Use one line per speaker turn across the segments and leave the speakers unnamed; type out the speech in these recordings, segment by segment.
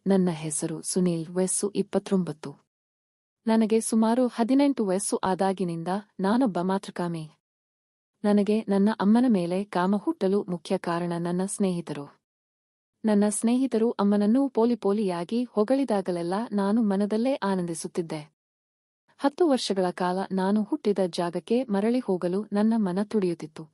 ನನ್ನ ಹೆಸರು ಸುನೀಲ್, ವಯಸ್ಸು 29. ನನಗೆ ಸುಮಾರು 18 ವಯಸ್ಸು ಆದಾಗಿನಿಂದ ನಾನೊಬ್ಬ ಮಾತೃಕಾಮಿ. ನನಗೆ ನನ್ನ ಅಮ್ಮನ ಮೇಲೆ ಕಾಮ ಹುಟ್ಟಲು ಮುಖ್ಯ ಕಾರಣ ನನ್ನ ಸ್ನೇಹಿತರು. ನನ್ನ ಸ್ನೇಹಿತರು ಅಮ್ಮನನ್ನು ಪೋಲಿಯಾಗಿ ಹೊಗಳಿದಾಗಲೆಲ್ಲ ನಾನು ಮನದಲ್ಲೇ ಆನಂದಿಸುತ್ತಿದ್ದೆ. 10 ವರ್ಷಗಳ ಕಾಲ ನಾನು ಹುಟ್ಟಿದ ಜಾಗಕ್ಕೆ ಮರಳಿ ಹೋಗಲು ನನ್ನ ಮನ ತುಡಿಯುತ್ತಿತ್ತು.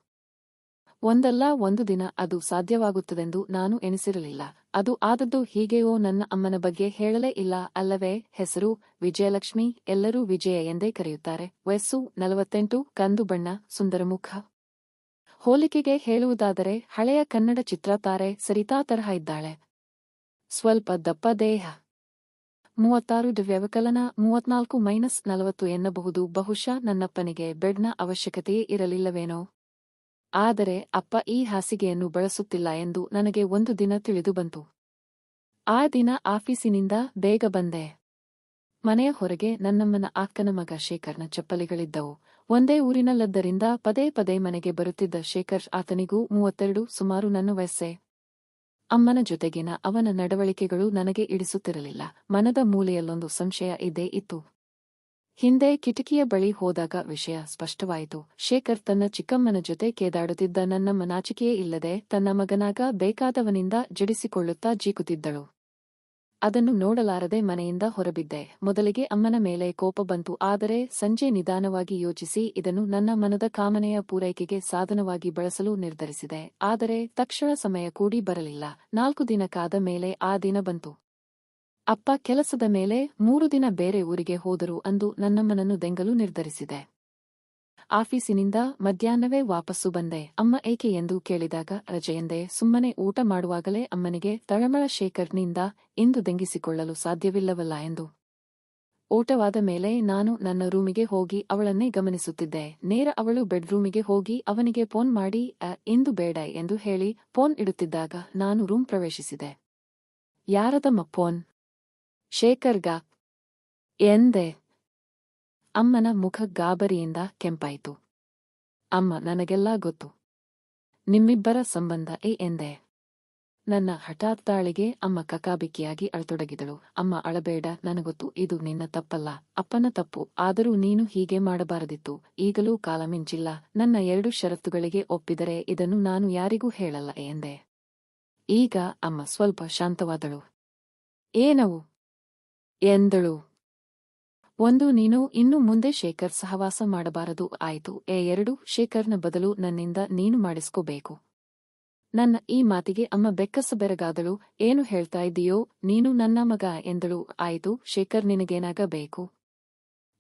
ಒಂದಲ್ಲ ಒಂದು ದಿನ ಅದು ಸಾಧ್ಯವಾಗುತ್ತದೆಂದು ನಾನು ಎಣಿಸಿರಲಿಲ್ಲ. ಅದು ಆದದ್ದು ಹೀಗೆಯೋ. ನನ್ನ ಅಮ್ಮನ ಬಗ್ಗೆ ಹೇಳಲೇ ಇಲ್ಲ ಅಲ್ಲವೇ? ಹೆಸರು ವಿಜಯಲಕ್ಷ್ಮಿ, ಎಲ್ಲರೂ ವಿಜಯ ಎಂದೇ ಕರೆಯುತ್ತಾರೆ. ವಯಸ್ಸು 48, ಕಂದು ಬಣ್ಣ, ಸುಂದರ ಮುಖ. ಹೋಲಿಕೆಗೆ ಹೇಳುವುದಾದರೆ ಹಳೆಯ ಕನ್ನಡ ಚಿತ್ರತಾರೆ ಸರಿತಾ ತರಹ ಇದ್ದಾಳೆ. ಸ್ವಲ್ಪ ದಪ್ಪ ದೇಹ. 36 ವ್ಯವಕಲನ, 34-40 ಎನ್ನಬಹುದು. ಬಹುಶಃ ನನ್ನಪ್ಪನಿಗೆ ಬೆಡ್ನ ಅವಶ್ಯಕತೆಯೇ ಇರಲಿಲ್ಲವೇನೋ. ಆದರೆ ಅಪ್ಪ ಈ ಹಾಸಿಗೆಯನ್ನು ಬಳಸುತ್ತಿಲ್ಲ ಎಂದು ನನಗೆ ಒಂದು ದಿನ ತಿಳಿದು ಬಂತು. ಆ ದಿನ ಆಫೀಸಿನಿಂದ ಬೇಗ ಬಂದೆ. ಮನೆಯ ಹೊರಗೆ ನನ್ನಮ್ಮನ ಅಕ್ಕನ ಮಗ ಶೇಖರ್ನ ಚಪ್ಪಲಿಗಳಿದ್ದವು. ಒಂದೇ ಊರಿನಲ್ಲದ್ದರಿಂದ ಪದೇ ಪದೇ ಮನೆಗೆ ಬರುತ್ತಿದ್ದ ಶೇಖರ್. ಆತನಿಗೂ 32, ಸುಮಾರು ನನ್ನ ವಯಸ್ಸೇ. ಅಮ್ಮನ ಜೊತೆಗಿನ ಅವನ ನಡವಳಿಕೆಗಳು ನನಗೆ ಇಡಿಸುತ್ತಿರಲಿಲ್ಲ. ಮನದ ಮೂಲೆಯಲ್ಲೊಂದು ಸಂಶಯ ಇದ್ದೇ ಇತ್ತು. ಹಿಂದೆ ಕಿಟಕಿಯ ಬಳಿ ಹೋದಾಗ ವಿಷಯ ಸ್ಪಷ್ಟವಾಯಿತು. ಶೇಖರ್ ತನ್ನ ಚಿಕ್ಕಮ್ಮನ ಜೊತೆ ಕೇದಾಡುತ್ತಿದ್ದ. ನನ್ನಮ್ಮ ನಾಚಿಕೆಯೇ ಇಲ್ಲದೆ ತನ್ನ ಮಗನಾಗ ಬೇಕಾದವನಿಂದ ಜಡಿಸಿಕೊಳ್ಳುತ್ತಾ ಜೀಕುತ್ತಿದ್ದಳು. ಅದನ್ನು ನೋಡಲಾರದೆ ಮನೆಯಿಂದ ಹೊರಬಿದ್ದೆ. ಮೊದಲಿಗೆ ಅಮ್ಮನ ಮೇಲೆ ಕೋಪ ಬಂತು. ಆದರೆ ಸಂಜೆ ನಿಧಾನವಾಗಿ ಯೋಚಿಸಿ ಇದನ್ನು ನನ್ನ ಮನದ ಕಾಮನೆಯ ಪೂರೈಕೆಗೆ ಸಾಧನವಾಗಿ ಬಳಸಲು ನಿರ್ಧರಿಸಿದೆ. ಆದರೆ ತಕ್ಷಣ ಸಮಯ ಕೂಡಿ ಬರಲಿಲ್ಲ. 4 ದಿನ ಕಾದ ಮೇಲೆ ಆ ದಿನ ಬಂತು. ಅಪ್ಪ ಕೆಲಸದ ಮೇಲೆ 3 ದಿನ ಬೇರೆ ಊರಿಗೆ ಹೋದರು. ಅಂದು ನನ್ನಮ್ಮನನ್ನು ದೆಂಗಲು ನಿರ್ಧರಿಸಿದೆ. ಆಫೀಸಿನಿಂದ ಮಧ್ಯಾಹ್ನವೇ ವಾಪಸ್ಸು ಬಂದೆ. ಅಮ್ಮ ಏಕೆ ಎಂದು ಕೇಳಿದಾಗ ರಜೆ ಎಂದೆ. ಸುಮ್ಮನೆ ಊಟ ಮಾಡುವಾಗಲೇ ಅಮ್ಮನಿಗೆ ತಳಮಳ. ಶೇಖರ್ನಿಂದ ಇಂದು ದೆಂಗಿಸಿಕೊಳ್ಳಲು ಸಾಧ್ಯವಿಲ್ಲವಲ್ಲ ಎಂದು. ಊಟವಾದ ಮೇಲೆ ನಾನು ನನ್ನ ರೂಮಿಗೆ ಹೋಗಿ ಅವಳನ್ನೇ ಗಮನಿಸುತ್ತಿದ್ದೆ. ನೇರ ಅವಳು ಬೆಡ್ರೂಮಿಗೆ ಹೋಗಿ ಅವನಿಗೆ ಫೋನ್ ಮಾಡಿ ಇಂದು ಬೇಡ ಎಂದು ಹೇಳಿ ಫೋನ್ ಇಡುತ್ತಿದ್ದಾಗ ನಾನು ರೂಮ್ ಪ್ರವೇಶಿಸಿದೆ. ಯಾರದಮ್ಮ ಫೋನ್? ಶೇಖರ್ಗ ಎಂದೆ. ಅಮ್ಮನ ಮುಖ ಗಾಬರಿಯಿಂದ ಕೆಂಪಾಯಿತು. ಅಮ್ಮ, ನನಗೆಲ್ಲ ಗೊತ್ತು. ನಿಮ್ಮಿಬ್ಬರ ಸಂಬಂಧ ಎಂದೆ. ನನ್ನ ಹಠಾತ್ ದಾಳಿಗೆ ಅಮ್ಮ ಕಕಾಬಿಕ್ಕಿಯಾಗಿ ಅಳತೊಡಗಿದಳು. ಅಮ್ಮ, ಅಳಬೇಡ, ನನಗೊತ್ತು ಇದು ನಿನ್ನ ತಪ್ಪಲ್ಲ, ಅಪ್ಪನ ತಪ್ಪು. ಆದರೂ ನೀನು ಹೀಗೆ ಮಾಡಬಾರದಿತ್ತು. ಈಗಲೂ ಕಾಲ ಮಿಂಚಿಲ್ಲ. ನನ್ನ 2 ಷರತ್ತುಗಳಿಗೆ ಒಪ್ಪಿದರೆ ಇದನ್ನು ನಾನು ಯಾರಿಗೂ ಹೇಳಲ್ಲ ಎಂದೆ. ಈಗ ಅಮ್ಮ ಸ್ವಲ್ಪ ಶಾಂತವಾದಳು. ಏನವು ಎಂದಳು. 1, ನೀನು ಇನ್ನು ಮುಂದೆ ಶೇಖರ್ ಸಹವಾಸ ಮಾಡಬಾರದು, ಆಯಿತು. 2, ಶೇಖರ್ನ ಬದಲು ನನ್ನಿಂದ ನೀನು ಮಾಡಿಸ್ಕೋಬೇಕು. ನನ್ನ ಈ ಮಾತಿಗೆ ಅಮ್ಮ ಬೆಕ್ಕಸಬೆರಗಾದಳು. ಏನು ಹೇಳ್ತಾ ಇದ್ದೀಯೋ ನೀನು? ನನ್ನ ಮಗ ಎಂದಳು. ಆಯಿತು, ಶೇಖರ್ ನಿನಗೇನಾಗಬೇಕು?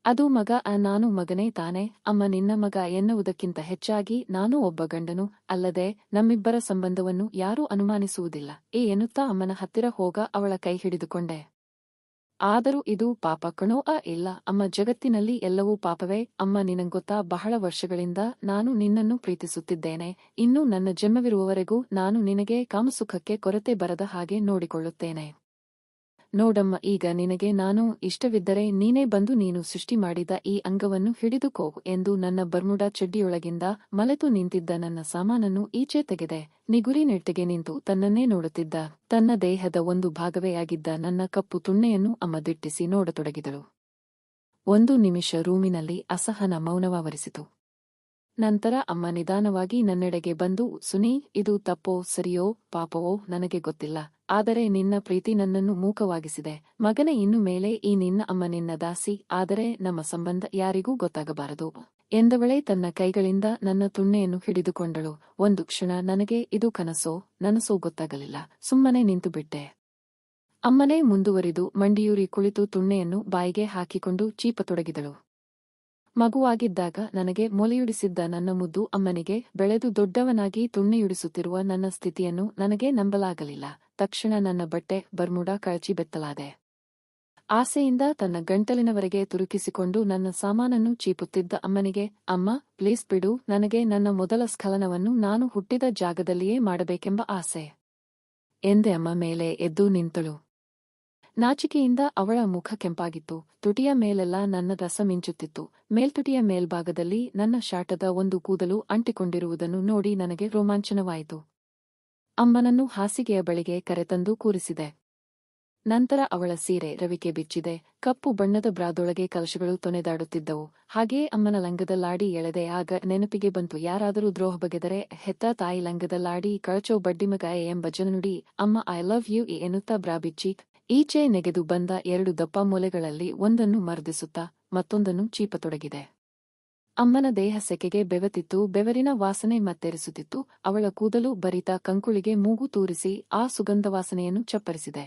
ಅದು ಮಗ. ನಾನು ಮಗನೇ ತಾನೆ. ಅಮ್ಮ, ನಿನ್ನ ಮಗ ಎನ್ನುವುದಕ್ಕಿಂತ ಹೆಚ್ಚಾಗಿ ನಾನು ಒಬ್ಬ ಗಂಡನು. ಅಲ್ಲದೆ ನಮ್ಮಿಬ್ಬರ ಸಂಬಂಧವನ್ನು ಯಾರೂ ಅನುಮಾನಿಸುವುದಿಲ್ಲ ಎನ್ನುತ್ತಾ ಅಮ್ಮನ ಹತ್ತಿರ ಹೋಗ ಅವಳ ಕೈ ಹಿಡಿದುಕೊಂಡೆ. ಆದರೂ ಇದು ಪಾಪ ಕಣೋ? ಇಲ್ಲ ಅಮ್ಮ, ಜಗತ್ತಿನಲ್ಲಿ ಎಲ್ಲವೂ ಪಾಪವೇ. ಅಮ್ಮ, ನಿನಗೊತ್ತಾ, ಬಹಳ ವರ್ಷಗಳಿಂದ ನಾನು ನಿನ್ನನ್ನು ಪ್ರೀತಿಸುತ್ತಿದ್ದೇನೆ. ಇನ್ನು ನನ್ನ ಜನ್ಮವಿರುವವರೆಗೂ ನಾನು ನಿನಗೆ ಕಾಮಸುಖಕ್ಕೆ ಕೊರತೆ ಬರದ ಹಾಗೆ ನೋಡಿಕೊಳ್ಳುತ್ತೇನೆ. ನೋಡಮ್ಮ, ಈಗ ನಿನಗೆ ನಾನು ಇಷ್ಟವಿದ್ದರೆ ನೀನೇ ಬಂದು ನೀನು ಸೃಷ್ಟಿ ಮಾಡಿದ ಈ ಅಂಗವನ್ನು ಹಿಡಿದುಕೋ ಎಂದು ನನ್ನ ಬರ್ಮುಡಾ ಚಡ್ಡಿಯೊಳಗಿಂದ ಮಲೆತು ನಿಂತಿದ್ದ ನನ್ನ ಸಾಮಾನನ್ನು ಈಚೆ ತೆಗೆದೆ. ನಿಗುರಿ ನೆಟ್ಟಗೆ ನಿಂತು ತನ್ನನ್ನೇ ನೋಡುತ್ತಿದ್ದ, ತನ್ನ ದೇಹದ ಒಂದು ಭಾಗವೇ ಆಗಿದ್ದ ನನ್ನ ಕಪ್ಪು ತುಣ್ಣೆಯನ್ನು ಅಮ್ಮ ದಿಟ್ಟಿಸಿ ನೋಡತೊಡಗಿದಳು. 1 ನಿಮಿಷ ರೂಮಿನಲ್ಲಿ ಅಸಹನ ಮೌನವಾವರಿಸಿತು. ನಂತರ ಅಮ್ಮ ನಿಧಾನವಾಗಿ ನನ್ನೆಡೆಗೆ ಬಂದು, ಸುನಿ, ಇದು ತಪ್ಪೋ ಸರಿಯೋ ಪಾಪವೋ ನನಗೆ ಗೊತ್ತಿಲ್ಲ. ಆದರೆ ನಿನ್ನ ಪ್ರೀತಿ ನನ್ನನ್ನು ಮೂಕವಾಗಿಸಿದೆ. ಮಗನೇ, ಇನ್ನು ಮೇಲೆ ಈ ನಿನ್ನ ಅಮ್ಮ ನಿನ್ನ ದಾಸಿ. ಆದರೆ ನಮ್ಮ ಸಂಬಂಧ ಯಾರಿಗೂ ಗೊತ್ತಾಗಬಾರದು ಎಂದವಳೇ ತನ್ನ ಕೈಗಳಿಂದ ನನ್ನ ತುಣ್ಣೆಯನ್ನು ಹಿಡಿದುಕೊಂಡಳು. ಒಂದು ಕ್ಷಣ ನನಗೆ ಇದು ಕನಸೋ ನನಸೋ ಗೊತ್ತಾಗಲಿಲ್ಲ. ಸುಮ್ಮನೆ ನಿಂತುಬಿಟ್ಟೆ. ಅಮ್ಮನೇ ಮುಂದುವರಿದು ಮಂಡಿಯೂರಿ ಕುಳಿತು ತುಣ್ಣೆಯನ್ನು ಬಾಯಿಗೆ ಹಾಕಿಕೊಂಡು ಚೀಪತೊಡಗಿದಳು. ಮಗುವಾಗಿದ್ದಾಗ ನನಗೆ ಮೊಲೆಯುಡಿಸಿದ್ದ ನನ್ನ ಮುದ್ದು ಅಮ್ಮನಿಗೆ ಬೆಳೆದು ದೊಡ್ಡವನಾಗಿ ತುಣ್ಣೆಯುಡಿಸುತ್ತಿರುವ ನನ್ನ ಸ್ಥಿತಿಯನ್ನು ನನಗೆ ನಂಬಲಾಗಲಿಲ್ಲ. ತಕ್ಷಣ ನನ್ನ ಬಟ್ಟೆ ಬರ್ಮುಡಾ ಕಳಚಿ ಬೆತ್ತಲಾದೆ. ಆಸೆಯಿಂದ ತನ್ನ ಗಂಟಲಿನವರೆಗೆ ತುರುಕಿಸಿಕೊಂಡು ನನ್ನ ಸಾಮಾನನ್ನು ಚೀಪುತ್ತಿದ್ದ ಅಮ್ಮನಿಗೆ, ಅಮ್ಮ ಪ್ಲೀಸ್ ಬಿಡು, ನನಗೆ ನನ್ನ ಮೊದಲ ಸ್ಖಲನವನ್ನು ನಾನು ಹುಟ್ಟಿದ ಜಾಗದಲ್ಲಿಯೇ ಮಾಡಬೇಕೆಂಬ ಆಸೆ ಎಂದೆ. ಅಮ್ಮ ಮೇಲೆ ಎದ್ದು ನಿಂತಳು. ನಾಚಿಕೆಯಿಂದ ಅವಳ ಮುಖ ಕೆಂಪಾಗಿತ್ತು. ತುಟಿಯ ಮೇಲೆಲ್ಲ ನನ್ನ ರಸ ಮಿಂಚುತ್ತಿತ್ತು. ಮೇಲ್ತುಟಿಯ ಮೇಲ್ಭಾಗದಲ್ಲಿ ನನ್ನ ಶಾಟದ ಒಂದು ಕೂದಲು ಅಂಟಿಕೊಂಡಿರುವುದನ್ನು ನೋಡಿ ನನಗೆ ರೋಮಾಂಚನವಾಯಿತು. ಅಮ್ಮನನ್ನು ಹಾಸಿಗೆಯ ಬಳಿಗೆ ಕರೆತಂದು ಕೂರಿಸಿದೆ. ನಂತರ ಅವಳ ಸೀರೆ ರವಿಕೆ ಬಿಚ್ಚಿದೆ. ಕಪ್ಪು ಬಣ್ಣದ ಬ್ರಾದೊಳಗೆ ಕಲಶಗಳು ತೊನೆದಾಡುತ್ತಿದ್ದವು. ಹಾಗೆಯೇ ಅಮ್ಮನ ಲಂಗದಲ್ಲಾಡಿ ಎಳೆದೆ. ಆಗ ನೆನಪಿಗೆ ಬಂತು, ಯಾರಾದರೂ ದ್ರೋಹ ಬಗೆದರೆ ಹೆತ್ತ ತಾಯಿ ಲಂಗದಲ್ಲಾಡಿ ಕಳಚೋ ಬಡ್ಡಿಮಗ ಎಂಬ ಜನನುಡಿ. ಅಮ್ಮ ಐ ಲವ್ ಯು ಎನ್ನುತ್ತಾ ಬ್ರಾ ಬಿಚ್ಚಿ ಈಚೆ ನೆಗೆದು ಬಂದ 2 ದಪ್ಪ ಮೂಲೆಗಳಲ್ಲಿ ಒಂದನ್ನು ಮರ್ದಿಸುತ್ತಾ ಮತ್ತೊಂದನ್ನು ಚೀಪತೊಡಗಿದೆ. ಅಮ್ಮನ ದೇಹ ಸೆಕೆಗೆ ಬೆವತಿತ್ತು. ಬೆವರಿನ ವಾಸನೆ ಮತ್ತೆರಿಸುತ್ತಿತ್ತು. ಅವಳ ಕೂದಲು ಭರಿತ ಕಂಕುಳಿಗೆ ಮೂಗು ತೂರಿಸಿ ಆ ಸುಗಂಧವಾಸನೆಯನ್ನು ಚಪ್ಪರಿಸಿದೆ.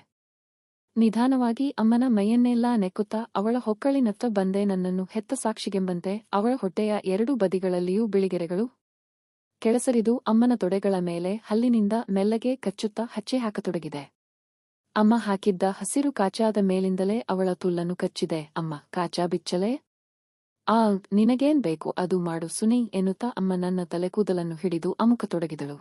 ನಿಧಾನವಾಗಿ ಅಮ್ಮನ ಮೈಯನ್ನೆಲ್ಲಾ ನೆಕ್ಕುತ್ತಾ ಅವಳ ಹೊಕ್ಕಳಿನತ್ತ ಬಂದೆ. ನನ್ನನ್ನು ಹೆತ್ತ ಸಾಕ್ಷಿಗೆಂಬಂತೆ ಅವಳ ಹೊಟ್ಟೆಯ 2 ಬದಿಗಳಲ್ಲಿಯೂ ಬಿಳಿಗೆರೆಗಳು ಕೆಳಸರಿದು ಅಮ್ಮನ ತೊಡೆಗಳ ಮೇಲೆ ಹಲ್ಲಿನಿಂದ ಮೆಲ್ಲಗೆ ಕಚ್ಚುತ್ತಾ ಹಚ್ಚೆ ಹಾಕತೊಡಗಿದೆ. ಅಮ್ಮ ಹಾಕಿದ್ದ ಹಸಿರು ಕಾಚಾದ ಮೇಲಿಂದಲೇ ಅವಳ ತುಲ್ಲನ್ನು ಕಚ್ಚಿದೆ. ಅಮ್ಮ, ಕಾಚಾ ಬಿಚ್ಚಲೇ? ಆ, ನಿನಗೇನ್ ಬೇಕು ಅದು ಮಾಡು ಸುನಿ ಎನ್ನುತ್ತಾ ಅಮ್ಮ ನನ್ನ ತಲೆಕೂದಲನ್ನು ಹಿಡಿದು ಅಮುಕತೊಡಗಿದಳು.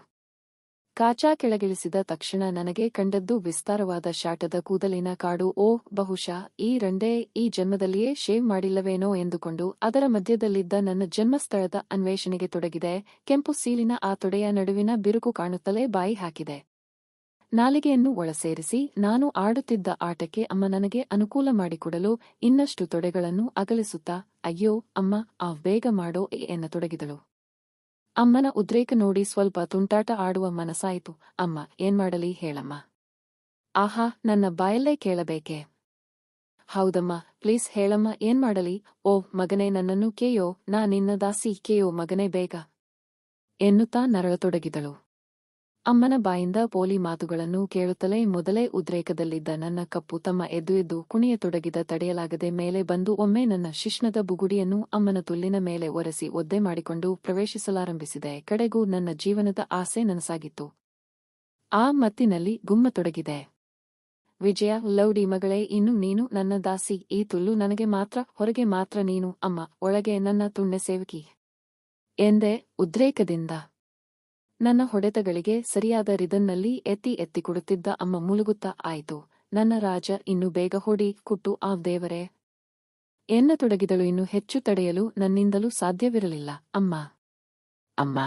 ಕಾಚಾ ಕೆಳಗಿಳಿಸಿದ ತಕ್ಷಣ ನನಗೆ ಕಂಡದ್ದು ವಿಸ್ತಾರವಾದ ಶಾಟದ ಕೂದಲಿನ ಕಾಡು. ಓಹ್, ಬಹುಶಃ ಈ ರಂಡೆ ಈ ಜನ್ಮದಲ್ಲಿಯೇ ಶೇವ್ ಮಾಡಿಲ್ಲವೇನೋ ಎಂದುಕೊಂಡು ಅದರ ಮಧ್ಯದಲ್ಲಿದ್ದ ನನ್ನ ಜನ್ಮಸ್ಥಳದ ಅನ್ವೇಷಣೆಗೆ ತೊಡಗಿದೆ. ಕೆಂಪು ಸೀಲಿನ ಆ ತೊಡೆಯ ನಡುವಿನ ಬಿರುಕು ಕಾಣುತ್ತಲೇ ಬಾಯಿ ಹಾಕಿದೆ. ನಾಲಿಗೆಯನ್ನು ಒಳಸೇರಿಸಿ ನಾನು ಆಡುತ್ತಿದ್ದ ಆಟಕ್ಕೆ ಅಮ್ಮ ನನಗೆ ಅನುಕೂಲ ಮಾಡಿಕೊಡಲು ಇನ್ನಷ್ಟು ತೊಡೆಗಳನ್ನು ಅಗಲಿಸುತ್ತಾ, ಅಯ್ಯೋ ಅಮ್ಮ, ಬೇಗ ಮಾಡೋ ಎನ್ನತೊಡಗಿದಳು. ಅಮ್ಮನ ಉದ್ರೇಕ ನೋಡಿ ಸ್ವಲ್ಪ ತುಂಟಾಟ ಆಡುವ ಮನಸ್ಸಾಯಿತು. ಅಮ್ಮ, ಏನ್ಮಾಡಲಿ ಹೇಳಮ್ಮ? ಆಹಾ, ನನ್ನ ಬಾಯಲ್ಲೇ ಕೇಳಬೇಕೆ? ಹೌದಮ್ಮ, ಪ್ಲೀಸ್ ಹೇಳಮ್ಮ, ಏನ್ಮಾಡಲಿ? ಓ ಮಗನೇ, ನನ್ನನ್ನು ಕೇಯೋ, ನಾ ನಿನ್ನ ದಾಸಿ, ಕೇಯೋ ಮಗನೇ ಬೇಗ ಎನ್ನುತ್ತಾ ನರಳತೊಡಗಿದಳು. ಅಮ್ಮನ ಬಾಯಿಂದ ಪೋಲಿ ಮಾತುಗಳನ್ನು ಕೇಳುತ್ತಲೇ ಮೊದಲೇ ಉದ್ರೇಕದಲ್ಲಿದ್ದ ನನ್ನ ಕಪ್ಪು ತಮ್ಮ ಎದ್ದು ಕುಣಿಯತೊಡಗಿದ. ತಡೆಯಲಾಗದೆ ಮೇಲೆ ಬಂದು ಒಮ್ಮೆ ನನ್ನ ಶಿಶ್ನದ ಬುಗುಡಿಯನ್ನು ಅಮ್ಮನ ತುಲ್ಲಿನ ಮೇಲೆ ಒರೆಸಿ ಒದ್ದೆ ಮಾಡಿಕೊಂಡು ಪ್ರವೇಶಿಸಲಾರಂಭಿಸಿದೆ. ಕಡೆಗೂ ನನ್ನ ಜೀವನದ ಆಸೆ ನನಸಾಗಿತ್ತು. ಆ ಮತ್ತಿನಲ್ಲಿ ಗುಮ್ಮತೊಡಗಿದೆ. ವಿಜಯ, ಲೌಡಿ ಮಗಳೇ, ಇನ್ನು ನೀನು ನನ್ನ ದಾಸಿ. ಈ ತುಲ್ಲು ನನಗೆ ಮಾತ್ರ, ಹೊರಗೆ ಮಾತ್ರ ನೀನು. ಅಮ್ಮ, ಒಳಗೆ ನನ್ನ ತುಣ್ಣೆ ಸೇವಕಿ ಎಂದೆ ಉದ್ರೇಕದಿಂದ. ನನ್ನ ಹೊಡೆತಗಳಿಗೆ ಸರಿಯಾದ ರಿದನ್ನಲ್ಲಿ ಎತ್ತಿ ಕೊಡುತ್ತಿದ್ದ ಅಮ್ಮ ಮುಲುಗುತ್ತಾ, ಆಯಿತು ನನ್ನ ರಾಜ, ಇನ್ನು ಬೇಗ ಹೊಡಿ, ಕುಟ್ಟು ಆ ದೇವರೇ ಎನ್ನತೊಡಗಿದಳು. ಇನ್ನು ಹೆಚ್ಚು ತಡೆಯಲು ನನ್ನಿಂದಲೂ ಸಾಧ್ಯವಿರಲಿಲ್ಲ. ಅಮ್ಮ ಅಮ್ಮ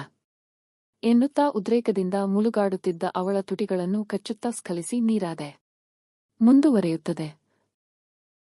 ಎನ್ನುತ್ತಾ ಉದ್ರೇಕದಿಂದ ಮುಲುಗಾಡುತ್ತಿದ್ದ ಅವಳ ತುಟಿಗಳನ್ನು ಕಚ್ಚುತ್ತಾ ಸ್ಖಲಿಸಿ ನೀರಾದೆ. ಮುಂದುವರೆಯುತ್ತದೆ.